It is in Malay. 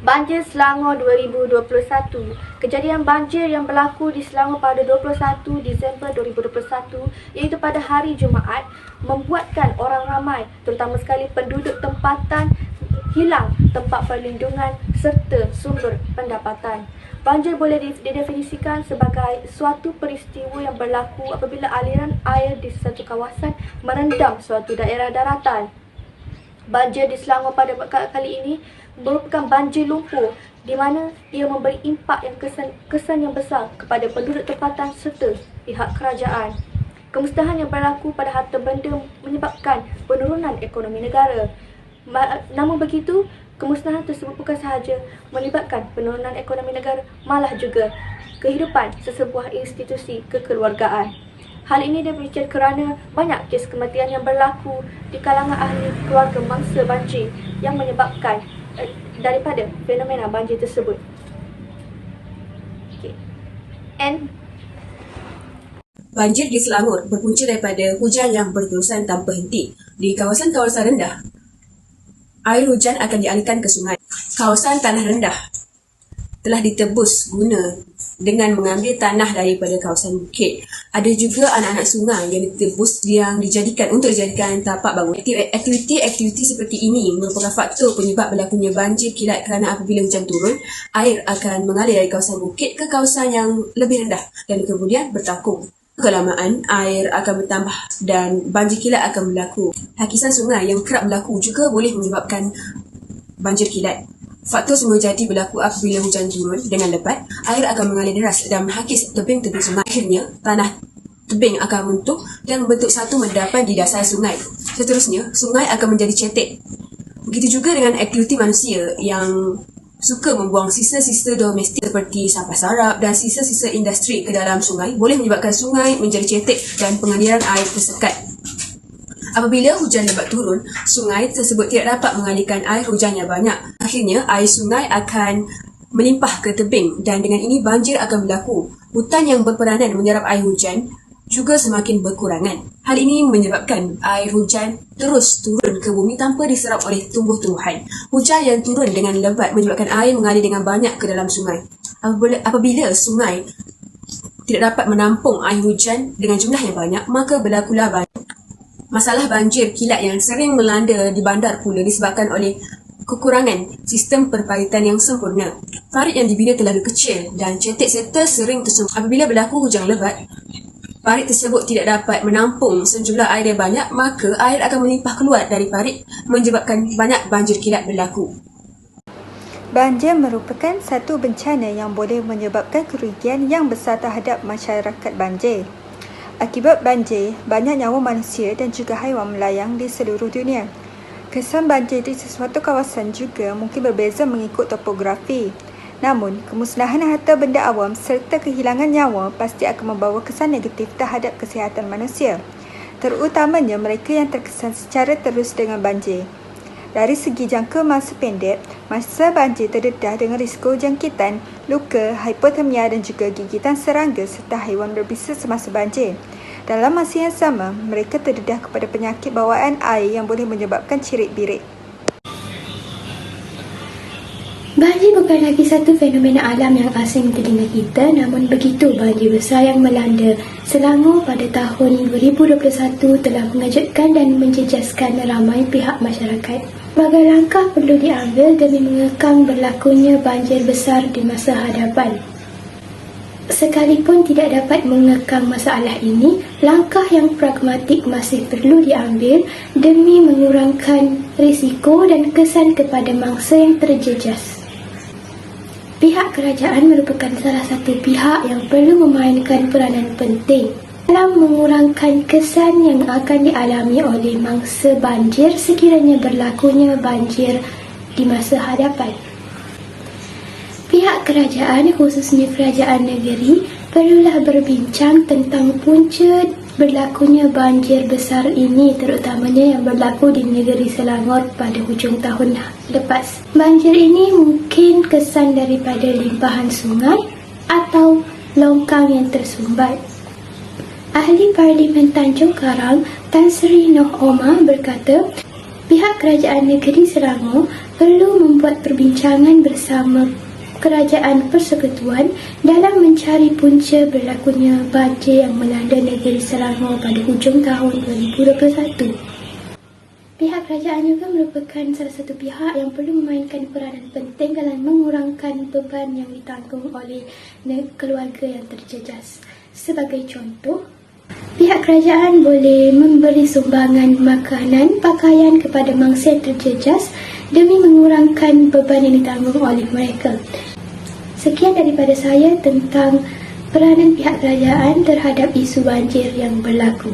Banjir Selangor 2021. Kejadian banjir yang berlaku di Selangor pada 21 Disember 2021 iaitu pada hari Jumaat membuatkan orang ramai, terutama sekali penduduk tempatan, hilang tempat perlindungan serta sumber pendapatan. Banjir boleh didefinisikan sebagai suatu peristiwa yang berlaku apabila aliran air di satu kawasan merendam suatu daerah daratan. Banjir di Selangor pada kali ini merupakan banjir lumpur di mana ia memberi impak yang kesan yang besar kepada penduduk tempatan serta pihak kerajaan. Kemusnahan yang berlaku pada harta benda menyebabkan penurunan ekonomi negara. Namun begitu, kemusnahan tersebut bukan sahaja melibatkan penurunan ekonomi negara, malah juga kehidupan sesebuah institusi kekeluargaan. Hal ini dipercayai kerana banyak kes kematian yang berlaku di kalangan ahli keluarga mangsa banjir yang menyebabkan daripada fenomena banjir tersebut. Banjir di Selangor berpunca daripada hujan yang berterusan tanpa henti. Di kawasan-kawasan rendah, air hujan akan dialihkan ke sungai. Kawasan tanah rendah telah ditebus guna dengan mengambil tanah daripada kawasan bukit. Ada juga anak-anak sungai yang ditebus yang dijadikan tapak bangunan. Aktiviti seperti ini merupakan faktor penyebab berlakunya banjir kilat kerana apabila hujan turun, air akan mengalir dari kawasan bukit ke kawasan yang lebih rendah dan kemudian bertakung. Kelamaan, air akan bertambah dan banjir kilat akan berlaku. Hakisan sungai yang kerap berlaku juga boleh menyebabkan banjir kilat. Faktor semua jadi berlaku apabila hujan turun dengan lebat, air akan mengalir deras dan menghakis tebing-tebing sungai. Akhirnya, tanah tebing akan runtuh dan membentuk satu mendapan di dasar sungai. Seterusnya, sungai akan menjadi cetek. Begitu juga dengan aktiviti manusia yang suka membuang sisa-sisa domestik seperti sampah sarap dan sisa-sisa industri ke dalam sungai boleh menyebabkan sungai menjadi cetek dan pengaliran air tersekat. Apabila hujan lebat turun, sungai tersebut tidak dapat mengalirkan air hujan yang banyak. Akhirnya, air sungai akan melimpah ke tebing dan dengan ini banjir akan berlaku. Hutan yang berperanan menyerap air hujan juga semakin berkurangan. Hal ini menyebabkan air hujan terus turun ke bumi tanpa diserap oleh tumbuh-tumbuhan. Hujan yang turun dengan lebat menyebabkan air mengalir dengan banyak ke dalam sungai. Apabila sungai tidak dapat menampung air hujan dengan jumlah yang banyak, maka berlakulah banjir. Masalah banjir kilat yang sering melanda di bandar pula disebabkan oleh kekurangan sistem perparitan yang sempurna. Parit yang dibina terlalu kecil dan cetek serta sering tersumbat. Apabila berlaku hujan lebat, parit tersebut tidak dapat menampung sejumlah air yang banyak, maka air akan melimpah keluar dari parit menyebabkan banyak banjir kilat berlaku. Banjir merupakan satu bencana yang boleh menyebabkan kerugian yang besar terhadap masyarakat banjir. Akibat banjir, banyak nyawa manusia dan juga haiwan melayang di seluruh dunia. Kesan banjir di sesuatu kawasan juga mungkin berbeza mengikut topografi. Namun, kemusnahan harta benda awam serta kehilangan nyawa pasti akan membawa kesan negatif terhadap kesihatan manusia, terutamanya mereka yang terkesan secara terus dengan banjir. Dari segi jangka masa pendek, masa banjir terdedah dengan risiko jangkitan, luka, hipotermia dan juga gigitan serangga serta haiwan berbisa semasa banjir. Dalam masa yang sama, mereka terdedah kepada penyakit bawaan air yang boleh menyebabkan cirit-birit. Banjir bukan lagi satu fenomena alam yang asing di telinga kita, namun begitu banjir besar yang melanda Selangor pada tahun 2021 telah mengejutkan dan menjejaskan ramai pihak masyarakat. Sebagai langkah perlu diambil demi mengekang berlakunya banjir besar di masa hadapan. Sekalipun tidak dapat mengekang masalah ini, langkah yang pragmatik masih perlu diambil demi mengurangkan risiko dan kesan kepada mangsa yang terjejas. Pihak kerajaan merupakan salah satu pihak yang perlu memainkan peranan penting dalam mengurangkan kesan yang akan dialami oleh mangsa banjir sekiranya berlakunya banjir di masa hadapan. Pihak kerajaan, khususnya kerajaan negeri, perlulah berbincang tentang punca berlakunya banjir besar ini, terutamanya yang berlaku di negeri Selangor pada hujung tahun lepas. Banjir ini mungkin kesan daripada limpahan sungai atau longkang yang tersumbat. Ahli Parlimen Tanjung Karang, Tan Sri Noh Omar berkata, Pihak Kerajaan Negeri Selangor perlu membuat perbincangan bersama Kerajaan Persekutuan dalam mencari punca berlakunya banjir yang melanda negeri Selangor pada hujung tahun 2021. Pihak kerajaan juga merupakan salah satu pihak yang perlu memainkan peranan penting dalam mengurangkan beban yang ditanggung oleh keluarga yang terjejas. Sebagai contoh, pihak kerajaan boleh memberi sumbangan makanan, pakaian kepada mangsa yang terjejas demi mengurangkan beban yang ditanggung oleh mereka. Sekian daripada saya tentang peranan pihak kerajaan terhadap isu banjir yang berlaku.